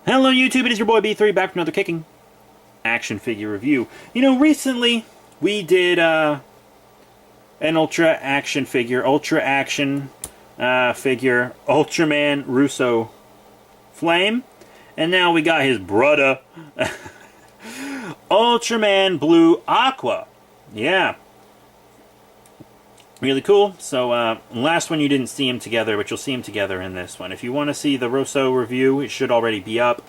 Hello YouTube, it is your boy B3 back from another kicking action figure review. You know, recently we did an Ultra action figure, Ultraman Russo Flame, and now we got his brother, Ultraman Blue Aqua. Yeah. Really cool. So, last one you didn't see them together, but you'll see them together in this one. If you want to see the Russo review, it should already be up.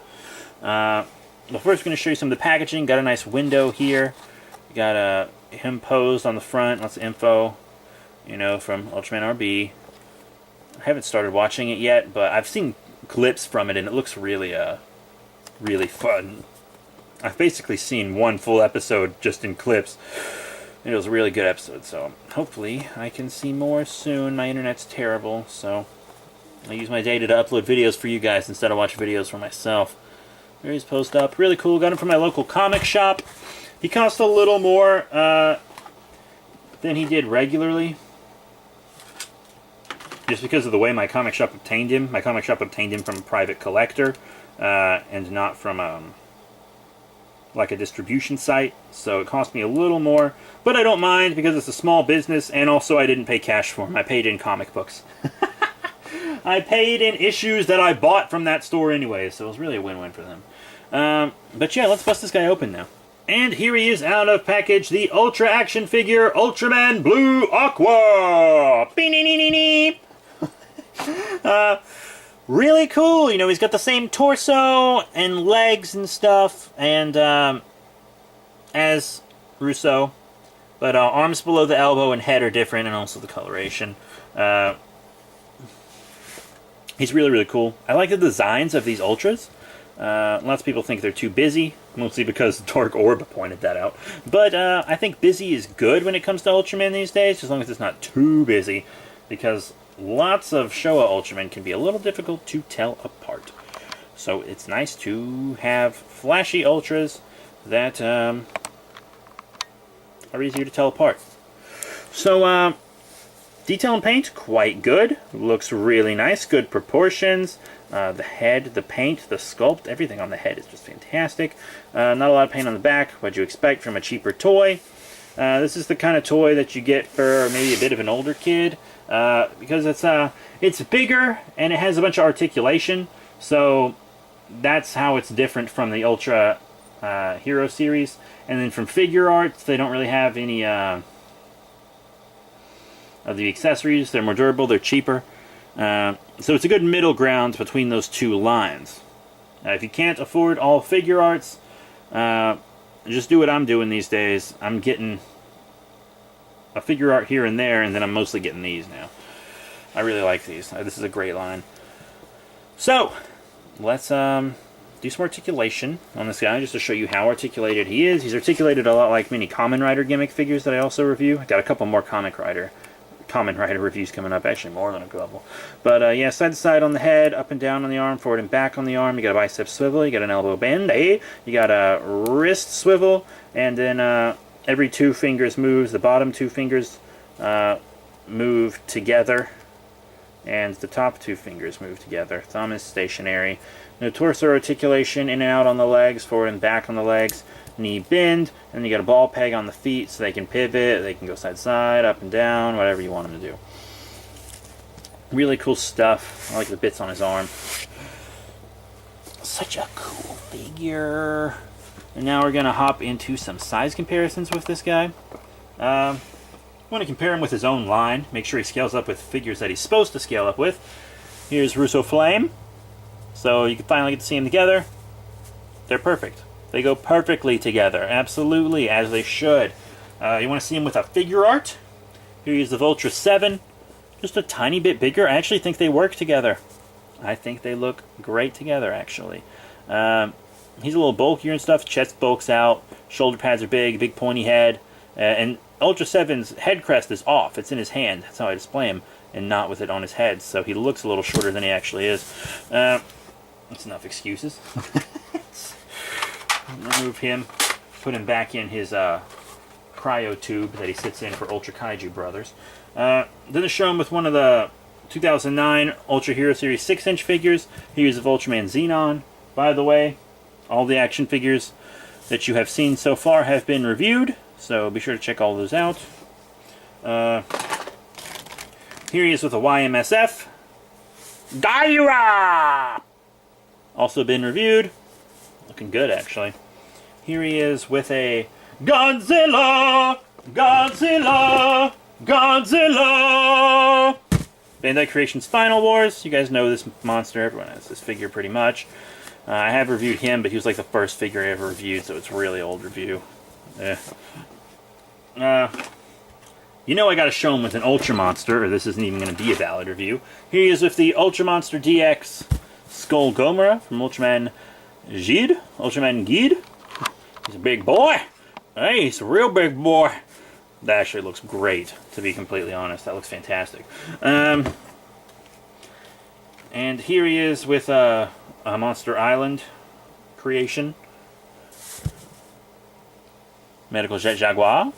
Well, first, we're going to show you some of the packaging. Got a nice window here. You got him posed on the front. Lots of info, you know, from Ultraman RB. I haven't started watching it yet, but I've seen clips from it, and it looks really, really fun. I've basically seen one full episode just in clips. It was a really good episode, so hopefully I can see more soon. My internet's terrible, so I use my data to upload videos for you guys instead of watch videos for myself. There he's posted up. Really cool. Got him from my local comic shop. He cost a little more than he did regularly, just because of the way my comic shop obtained him. My comic shop obtained him from a private collector and not from like a distribution site, so it cost me a little more, but I don't mind because it's a small business, and also I didn't pay cash for them. I paid in comic books. I paid in issues that I bought from that store anyway, so it was really a win-win for them. But yeah, let's bust this guy open now. And here he is out of package, the Ultra action figure, Ultraman Blue Aqua! Really cool, you know, he's got the same torso and legs and stuff, and as Russo, but arms below the elbow and head are different, and also the coloration. He's really, really cool. I like the designs of these Ultras. Lots of people think they're too busy, mostly because Dark Orb pointed that out. But I think busy is good when it comes to Ultraman these days, as long as it's not too busy, because lots of Showa Ultraman can be a little difficult to tell apart. So it's nice to have flashy Ultras that are easier to tell apart. So, detail and paint, quite good. Looks really nice, good proportions. The head, the paint, the sculpt, everything on the head is just fantastic. Not a lot of paint on the back, what you expect from a cheaper toy. This is the kind of toy that you get for maybe a bit of an older kid. Because it's bigger and it has a bunch of articulation, so that's how it's different from the Ultra Hero series. And then from Figure Arts, they don't really have any of the accessories. They're more durable, they're cheaper, so it's a good middle ground between those two lines. If you can't afford all Figure Arts, just do what I'm doing these days. I'm getting a Figure Art here and there, and then I'm mostly getting these now. I really like these. This is a great line. So, let's do some articulation on this guy, just to show you how articulated he is. He's articulated a lot like many Kamen Rider gimmick figures that I also review. I got a couple more Kamen Rider reviews coming up, actually more than a couple. But yeah, side to side on the head, up and down on the arm, forward and back on the arm. You got a bicep swivel, you got an elbow bend, you got a wrist swivel, and then every two fingers moves. The bottom two fingers move together, and the top two fingers move together. Thumb is stationary. No torso articulation, in and out on the legs, forward and back on the legs. Knee bend, and you got a ball peg on the feet so they can pivot, they can go side to side, up and down, whatever you want them to do. Really cool stuff. I like the bits on his arm. Such a cool figure. And now we're going to hop into some size comparisons with this guy. I want to compare him with his own line, make sure he scales up with figures that he's supposed to scale up with. Here's Russo Flame. So you can finally get to see them together. They're perfect. They go perfectly together, absolutely, as they should. You want to see them with a Figure Art. Here's the Ultra 7. Just a tiny bit bigger. I actually think they work together. I think they look great together, actually. He's a little bulkier and stuff. Chest bulks out. Shoulder pads are big pointy head. And Ultra 7's head crest is off. It's in his hand. That's how I display him, and not with it on his head. So he looks a little shorter than he actually is. That's enough excuses. Remove him. Put him back in his cryo tube that he sits in for Ultra Kaiju Brothers. Then to show him with one of the 2009 Ultra Hero Series 6-inch figures. Here's of Ultraman Xenon, by the way, all the action figures that you have seen so far have been reviewed, so be sure to check all those out. Here he is with a YMSF. Gaira! Also been reviewed. Looking good, actually. Here he is with a Godzilla! Godzilla! Godzilla! Bandai Creations Final Wars. You guys know this monster. Everyone has this figure pretty much. I have reviewed him, but he was like the first figure I ever reviewed, so it's a really old review. You know I gotta show him with an Ultra Monster, or this isn't even gonna be a valid review. Here he is with the Ultra Monster DX Skull Gomera from Ultraman Gid. Ultraman Gid. He's a big boy. Hey, he's a real big boy. That actually looks great, to be completely honest. That looks fantastic. And here he is with a Monster Island creation. Medical Jet Jaguar.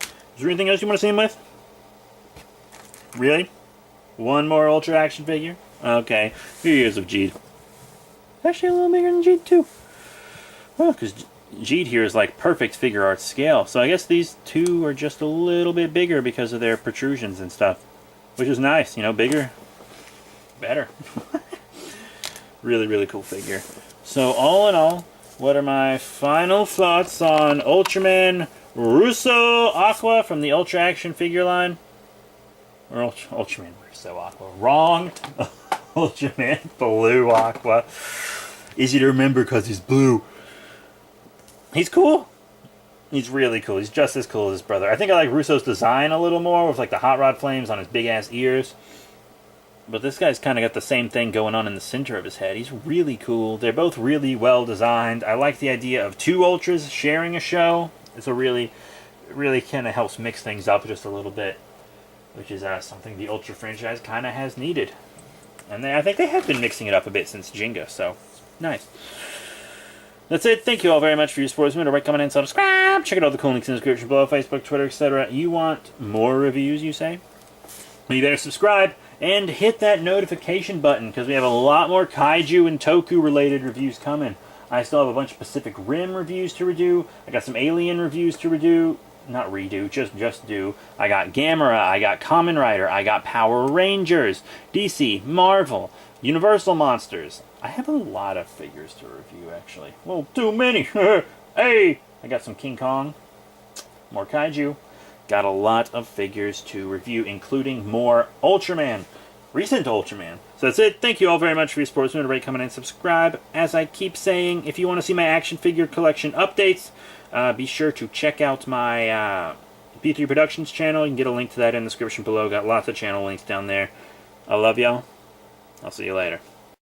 Is there anything else you want to see him with? Really? One more Ultra action figure? Okay. Here he is of Jeed. Actually a little bigger than Jeed too. Well, because Jeed here is like perfect figure art scale. So I guess these two are just a little bit bigger because of their protrusions and stuff. Which is nice, you know, bigger, better. Really, really cool figure. So all in all, what are my final thoughts on Ultraman Russo Aqua from the Ultra Action figure line? Or Ultraman Russo Aqua. Wrong! Ultraman Blue Aqua. Easy to remember because he's blue. He's cool. He's really cool. He's just as cool as his brother. I think I like Russo's design a little more with like the hot rod flames on his big ass ears. But this guy's kind of got the same thing going on in the center of his head. He's really cool. They're both really well designed. I like the idea of two Ultras sharing a show. It's a really kind of helps mix things up just a little bit, which is something the Ultra franchise kind of has needed. And I think they have been mixing it up a bit since Jenga, so nice. That's it. Thank you all very much for your support. Remember to rate, comment, and subscribe. Check out all the cool links in the description below. Facebook, Twitter, etc. You want more reviews, you say? Well, you better subscribe and hit that notification button because we have a lot more Kaiju and Toku related reviews coming. I still have a bunch of Pacific Rim reviews to redo. I got some Alien reviews to redo. Not redo, just do. I got Gamera, I got Kamen Rider, I got Power Rangers, DC, Marvel, Universal Monsters. I have a lot of figures to review, actually. Well, too many. Hey! I got some King Kong, more Kaiju. Got a lot of figures to review, including more Ultraman. Recent Ultraman. So that's it. Thank you all very much for your support. Remember to rate, comment, and subscribe. As I keep saying, if you want to see my action figure collection updates, be sure to check out my P3 Productions channel. You can get a link to that in the description below. Got lots of channel links down there. I love y'all. I'll see you later.